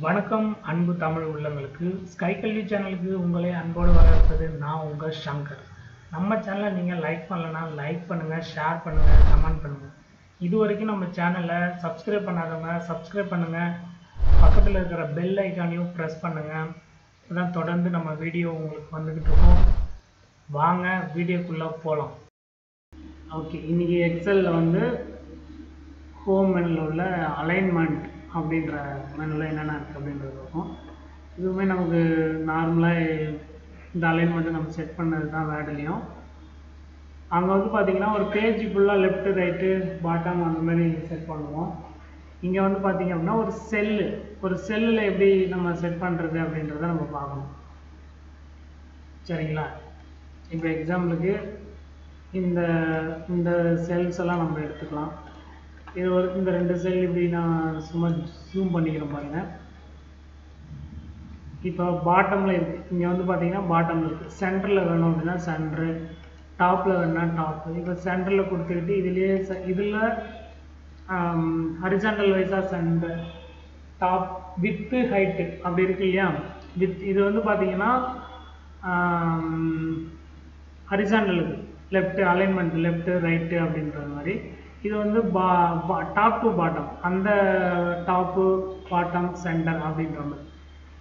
வணக்கம் அன்பு தமிழ் உள்ளங்களுக்கு. ஸ்கை கல்வி சேனலுக்கு உங்களை அன்போடு வரவேற்பது நான் உங்கள் சங்கர். நம்ம சேனலை நீங்கள் லைக் பண்ணலன்னா லைக் பண்ணுங்கள், ஷேர் பண்ணுங்கள், கமெண்ட் பண்ணுங்கள். இது வரைக்கும் நம்ம சேனலை சப்ஸ்கிரைப் பண்ணாதவங்க சப்ஸ்கிரைப் பண்ணுங்கள், பக்கத்தில் இருக்கிற பெல் ஐக்கானையும் ப்ரெஸ் பண்ணுங்கள். அதான் தொடர்ந்து நம்ம வீடியோ உங்களுக்கு வந்துக்கிட்டு இருக்கோம். வாங்க வீடியோக்குள்ளே போகலாம். ஓகே, இன்றைக்கி எக்ஸலில் வந்து ஹோம் மெனுவில் உள்ள அலைன்மெண்ட் அப்படின்ற மெனுவில் என்னென்ன இருக்குது அப்படின்றது இருக்கும். இதுவுமே நமக்கு நார்மலாக இந்த அலைன்மெண்ட்டு நம்ம செட் பண்ணது தான் வேர்டுலேயும். அங்கே வந்து பார்த்திங்கன்னா ஒரு பேஜ் ஃபுல்லாக லெஃப்ட்டு ரைட்டு பாட்டம் அந்த மாதிரி செட் பண்ணுவோம். இங்கே வந்து பார்த்திங்க அப்படின்னா ஒரு செல்லில் எப்படி நம்ம செட் பண்ணுறது அப்படின்றத நம்ம பார்க்கணும். சரிங்களா? இப்போ எக்ஸாம்பிளுக்கு இந்த செல்ஸ் எல்லாம் நம்ம எடுத்துக்கலாம். இது இந்த ரெண்டு செல் இப்படி நான் சும்மா ஜூம் பண்ணிக்கிறேன் பாருங்கள். இப்போ பாட்டமில் இருக்குது. இங்கே வந்து பார்த்தீங்கன்னா பாட்டமில் இருக்குது. சென்டரில் வேணும் அப்படின்னா சென்ட்ரு, டாப்பில் வேணுன்னா டாப்பு. இப்போ சென்டரில் கொடுத்துக்கிட்டு இதில் ஹரிசாண்டல் வைஸாக சென்டர், டாப், வித்து, ஹைட்டு அப்படி இருக்கு இல்லையா? இது வந்து பார்த்தீங்கன்னா ஹரிசாண்டலுக்கு லெஃப்ட்டு அலைன்மெண்ட், லெஃப்ட்டு ரைட்டு அப்படின்ற மாதிரி. இது வந்து டாப் டு பாட்டம், அந்த டாப்பு பாட்டம் சென்டர் அப்படின்ற மாதிரி.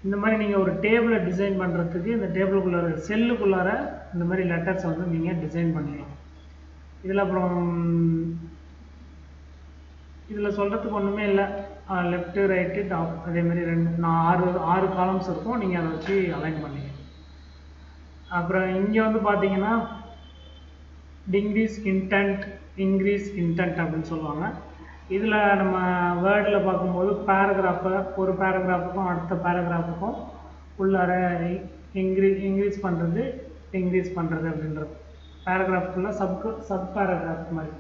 இந்த மாதிரி நீங்கள் ஒரு டேபிளை டிசைன் பண்ணுறதுக்கு இந்த டேபிளுக்குள்ளார செல்லுக்குள்ளார இந்த மாதிரி லெட்டர்ஸ் வந்து நீங்கள் டிசைன் பண்ணிக்கலாம். இதில் அப்புறம் இதில் சொல்கிறதுக்கு ஒன்றுமே இல்லை. லெஃப்ட்டு ரைட்டு டாப் அதேமாதிரி ஆறு காலம்ஸ் இருக்கும். நீங்கள் அதை வச்சு அலைன் பண்ணிக்கலாம். அப்புறம் இங்கே வந்து பார்த்தீங்கன்னா டிக்ரீஸ் இன்டென்ட், இன்க்ரீஸ் இன்டென்ட் அப்படின்னு சொல்லுவாங்க. இதில் நம்ம வேர்டில் பார்க்கும்போது ஒரு பேராகிராஃபுக்கும் அடுத்த பேராகிராஃபுக்கும் உள்ளார இன்க்ரீஸ் பண்ணுறது, டிக்ரீஸ் பண்ணுறது அப்படின்றது பேராகிராஃபுக்குள்ள சப் பேராகிராஃப் மாதிரி.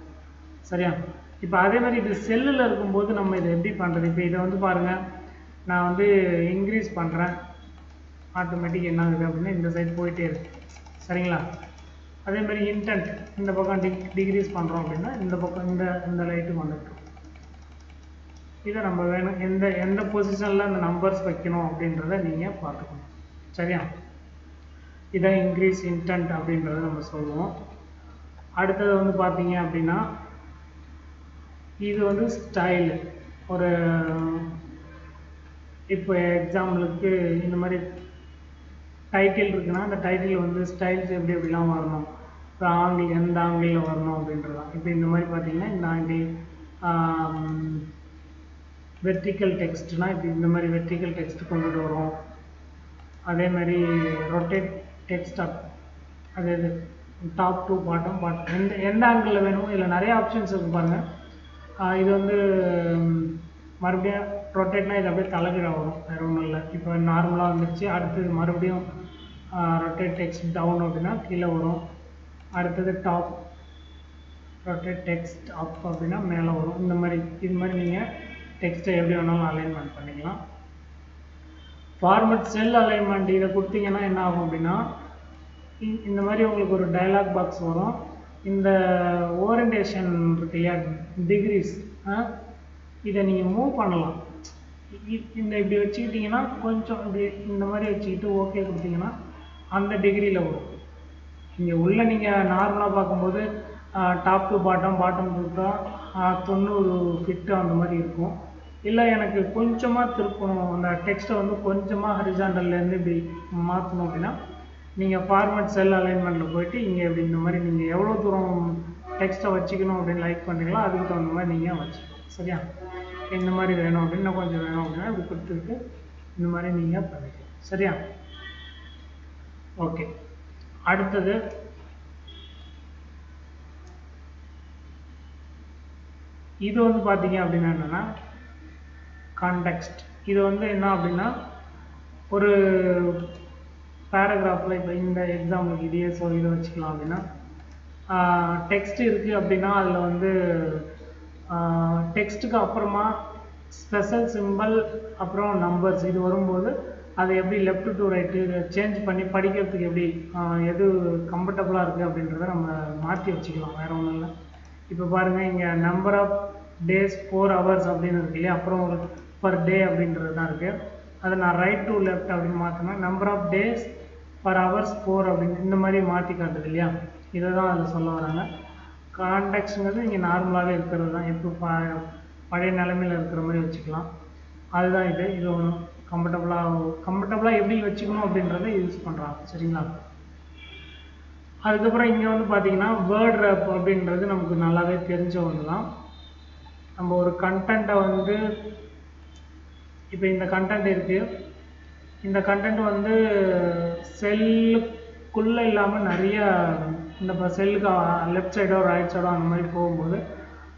சரியா? இப்போ அதே மாதிரி இது செல்லில் இருக்கும்போது நம்ம இதை எப்படி பண்ணுறது? இப்போ இதை வந்து பாருங்கள், நான் வந்து இன்க்ரீஸ் பண்ணுறேன், ஆட்டோமேட்டிக் என்ன ஆகுது அப்படின்னா இந்த சைடு போயிட்டே இருக்குது. சரிங்களா? அதே மாதிரி இன்டென்ட் இந்த பக்கம் டிக்ரீஸ் பண்ணுறோம் அப்படின்னா இந்த பக்கம் இந்த லைட்டு வந்துட்டு இதை நம்ம வேணும் எந்த பொசிஷனில் அந்த நம்பர்ஸ் வைக்கணும் அப்படின்றத நீங்கள் பார்த்துக்கணும். சரியா? இதை இன்க்ரீஸ் இன்டென்ட் அப்படின்றத நம்ம சொல்லுவோம். அடுத்தது வந்து பார்த்தீங்க அப்படின்னா இது வந்து ஸ்டைலு. இப்போ எக்ஸாம்பிளுக்கு இந்த மாதிரி டைட்டில் இருக்குன்னா அந்த டைட்டில் வந்து ஸ்டைல்ஸ் எப்படிலாம் வரணும், இப்போ எந்த ஆங்கிளில் வரணும் அப்படின்றதான். இப்போ இந்த மாதிரி பார்த்தீங்கன்னா இந்த ஆங்கிள் வெர்டிக்கல் டெக்ஸ்ட்னால் இப்போ இந்த மாதிரி வெர்டிக்கல் டெக்ஸ்ட் கொண்டுட்டு வரும். அதே மாதிரி ரொட்டேட் டெக்ஸ்ட் அப், அது டாப் டு பாட்டம் எந்த ஆங்கிளில் வேணும். இதில் நிறைய ஆப்ஷன்ஸ் இருக்குது பாருங்கள். இது வந்து மறுபடியும் ரொட்டேட்னா இது அப்படியே தலைகீழ வரும், வேறு ஒன்றும் இல்லை. இப்போ நார்மலாக வந்துடுச்சு. அடுத்தது மறுபடியும் ரொட்டேட் டெக்ஸ்ட் டவுன் அப்படின்னா கீழே வரும். அடுத்தது டாப் ரொட்டேட் டெக்ஸ்ட் அப் அப்படின்னா மேலே வரும். இது மாதிரி நீங்கள் டெக்ஸ்ட்டை எப்படி வேணாலும் அலைன்மெண்ட் பண்ணிக்கலாம். ஃபார்மட் செல் அலைன்மெண்ட் இதை கொடுத்தீங்கன்னா என்ன ஆகும் அப்படின்னா இந்த மாதிரி உங்களுக்கு ஒரு டயலாக் பாக்ஸ் வரும். இந்த ஓரியன்டேஷன் இருக்கு இல்லையா, டிகிரிஸ், இதை நீங்கள் மூவ் பண்ணலாம். இப்படி வச்சுக்கிட்டிங்கன்னா கொஞ்சம் இப்படி இந்த மாதிரி வச்சுக்கிட்டு ஓகே கொடுத்தீங்கன்னா அந்த டிகிரியில் வரும். இங்கே உள்ள நீங்கள் நார்மலாக பார்க்கும்போது டாப் டு பாட்டம் டு தான் 90 ஃபிட்டு அந்த மாதிரி இருக்கும். இல்லை எனக்கு கொஞ்சமாக திருப்பணும், அந்த டெக்ஸ்ட்டை வந்து கொஞ்சமாக ஹரிசாண்டல்லேருந்து இப்படி மாற்றணும் அப்படின்னா நீங்கள் ஃபார்மட் செல் அலைன்மெண்ட்டில் போயிட்டு இங்கே இப்படி இந்த மாதிரி நீங்கள் எவ்வளோ தூரம் டெக்ஸ்ட்டை வச்சுக்கணும் அப்படின்னு லைக் பண்ணுறீங்களோ அதுக்கு தகுந்த மாதிரி நீங்கள் வச்சுக்கணும். சரியா? இந்த மாதிரி வேணும் அப்படின்னா கொஞ்சம் வேணும் அப்படின்னா இப்படி கொடுத்துருக்கு இந்த மாதிரி நீங்கள் பண்ணிக்கலாம். சரியா? ஓகே, அடுத்தது இது வந்து பார்த்தீங்க அப்படின்னா என்னென்னா கான்டெக்ஸ்ட். இது வந்து என்ன அப்படின்னா ஒரு பேராகிராஃபில் இப்போ இந்த எக்ஸாம்பிளுக்கு இதையே இதை வச்சுக்கலாம் அப்படின்னா டெக்ஸ்ட் இருக்குது அப்படின்னா அதில் வந்து டெக்ஸ்ட்டுக்கு அப்புறமா ஸ்பெஷல் சிம்பிள் அப்புறம் நம்பர்ஸ் இது வரும்போது அதை எப்படி லெஃப்ட் டு ரைட்டு சேஞ்ச் பண்ணி படிக்கிறதுக்கு எப்படி எது கம்ஃபர்டபுளாக இருக்குது அப்படின்றத நம்ம மாற்றி வச்சுக்கலாம், வேறு ஒன்றும் இல்லை. இப்போ பாருங்கள், இங்கே நம்பர் ஆஃப் டேஸ் 4 hours அப்படின்னு இருக்கு இல்லையா, அப்புறம் ஒரு பர் டே அப்படின்றது தான் இருக்குது. அதை நான் ரைட் டு லெஃப்ட் அப்படின்னு மாற்றினா number of days per hours 4 அப்படின்னு இந்த மாதிரி மாற்றி காட்டுது இல்லையா, இதை தான் அதில் சொல்ல வராங்க. கான்டெக்ட்ங்கிறது இங்கே நார்மலாகவே இருக்கிறது தான், இப்போ பழைய நிலைமையில் இருக்கிற மாதிரி வச்சுக்கலாம். அதுதான் இது ஒன்றும் கம்ஃபர்டபுளாக எப்படி வச்சுக்கணும் அப்படின்றத யூஸ் பண்ணுறாங்க. சரிங்களா. அதுக்கப்புறம் இங்கே வந்து பார்த்தீங்கன்னா வேர்ட் ரேப் அப்படின்றது நமக்கு நல்லாவே தெரிஞ்ச ஒன்று தான். நம்ம ஒரு கண்டென்ட்டை வந்து இப்போ இந்த கண்டென்ட் இருக்குது, இந்த கண்டென்ட் வந்து செல்லுக்குள்ளே இல்லாமல் நிறைய இந்த செல்லுக்கு லெஃப்ட் சைடோ ரைட் சைடோ அந்த மாதிரி போகும்போது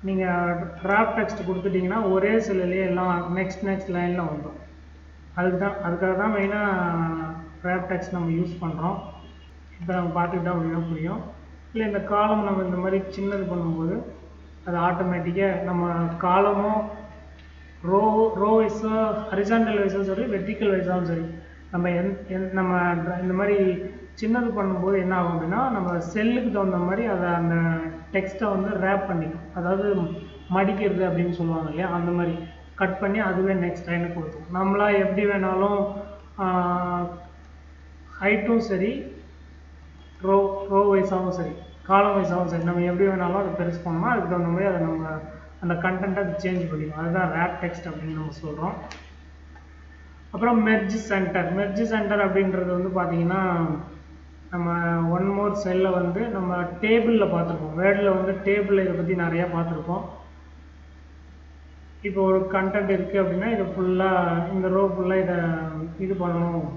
நீங்கள் ரேப் டெக்ஸ்ட் கொடுத்துட்டிங்கன்னா ஒரே செல்லுலேயே எல்லாம் நெக்ஸ்ட் லைனில் வந்துடும். அதுக்காக தான் மெயினாக ரேப் டெக்ஸ்ட் நம்ம யூஸ் பண்ணுறோம். இப்போ நம்ம பார்த்துக்கிட்டோம் அப்படின்னா புரியும். இல்லை இந்த காலம் நம்ம இந்த மாதிரி சின்னது பண்ணும்போது அது ஆட்டோமேட்டிக்காக நம்ம காலமும் ரோ வைஸோ ஹரிசாண்டல் வைஸும் சரி வெர்டிக்கல் வைஸாகவும் சரி நம்ம நம்ம இந்த மாதிரி சின்னது பண்ணும்போது என்ன ஆகும் அப்படின்னா நம்ம செல்லுக்கு தகுந்த மாதிரி அதை அந்த டெக்ஸ்ட்டை வந்து ரேப் பண்ணிக்கும், அதாவது மடிக்கிறது அப்படின்னு சொல்லுவாங்க இல்லையா, அந்த மாதிரி கட் பண்ணி அதுவே நெக்ஸ்ட் லைனுக்கு கொடுத்தோம். நம்மளா எப்படி வேணாலும் ஹைட்டும் சரி ரோ வைஸாகவும் சரி காலம் வைஸாகவும் சரி நம்ம எப்படி வேணாலும் அதை பெருசு பண்ணோம்னா அதுக்கு தகுந்த மாதிரி அதை நம்ம அந்த கண்டென்ட்டை அது சேஞ்ச் பண்ணிடும். அதுதான் ரேப் டெக்ஸ்ட் அப்படின்னு நம்ம சொல்கிறோம். அப்புறம் மெர்ஜ் சென்டர் அப்படின்றது வந்து பார்த்தீங்கன்னா நம்ம ஒன் மோர் செல்லை வந்து நம்ம டேபிளில் பார்த்துருப்போம். வேர்டில் வந்து டேபிளில் இதை பற்றி நிறையா பார்த்துருப்போம். இப்போ ஒரு கண்டென்ட் இருக்குது அப்படின்னா இதை ஃபுல்லாக இந்த ரோ ஃபுல்லாக இதை இது பண்ணணும்,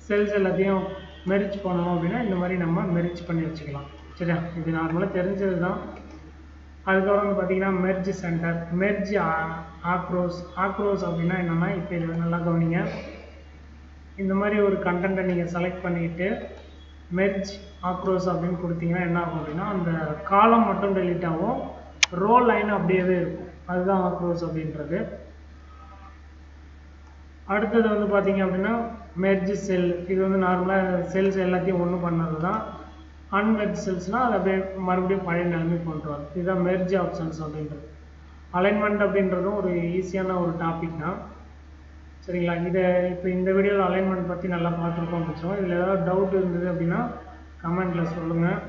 செல்ஸ் எல்லாத்தையும் மெரிச் பண்ணணும் அப்படின்னா இந்த மாதிரி நம்ம மெரிச் பண்ணி வச்சுக்கலாம். சரியா, இது நார்மலாக தெரிஞ்சது தான். அதுக்கப்புறம் வந்து பார்த்தீங்கன்னா மெர்ஜ் சென்டர், மெர்ஜ் ஆக்ரோஸ் அப்படின்னா என்னென்னா இப்போ இது நல்லா கவனிங்க. இந்த மாதிரி ஒரு கண்டென்ட்டை நீங்கள் செலக்ட் பண்ணிக்கிட்டு மெர்ஜ் ஆக்ரோஸ் அப்படின்னு கொடுத்தீங்கன்னா என்ன ஆகும் அப்படின்னா அந்த காலம் மட்டும் டெலீட் ஆகும், ரோ லைன் அப்படியே இருக்கும். அதுதான் ஆக்ரோஸ் அப்படின்றது. அடுத்தது வந்து பார்த்தீங்க அப்படின்னா மெர்ஜ் செல், இது வந்து நார்மலாக செல்ஸ் எல்லாத்தையும் ஒன்று பண்ணது தான். அன்மெர்ஜ் செல்ஸ்னால் அது அப்படியே மறுபடியும் பழைய நிலைமைக்கு கொண்டு வரும். இதுதான் மெர்ஜ் ஆப்ஷன்ஸ் அப்படின்றது. அலைன்மெண்ட் அப்படின்றதும் ஒரு ஈஸியான ஒரு டாபிக் தான். சரிங்களா. இதை இப்போ இந்த வீடியோவில் அலைன்மெண்ட் பற்றி நல்லா பார்த்துருக்கோம் வச்சுக்கோங்க. இதில் ஏதாவது டவுட் இருந்தது அப்படின்னா கமெண்ட்டில் சொல்லுங்கள்.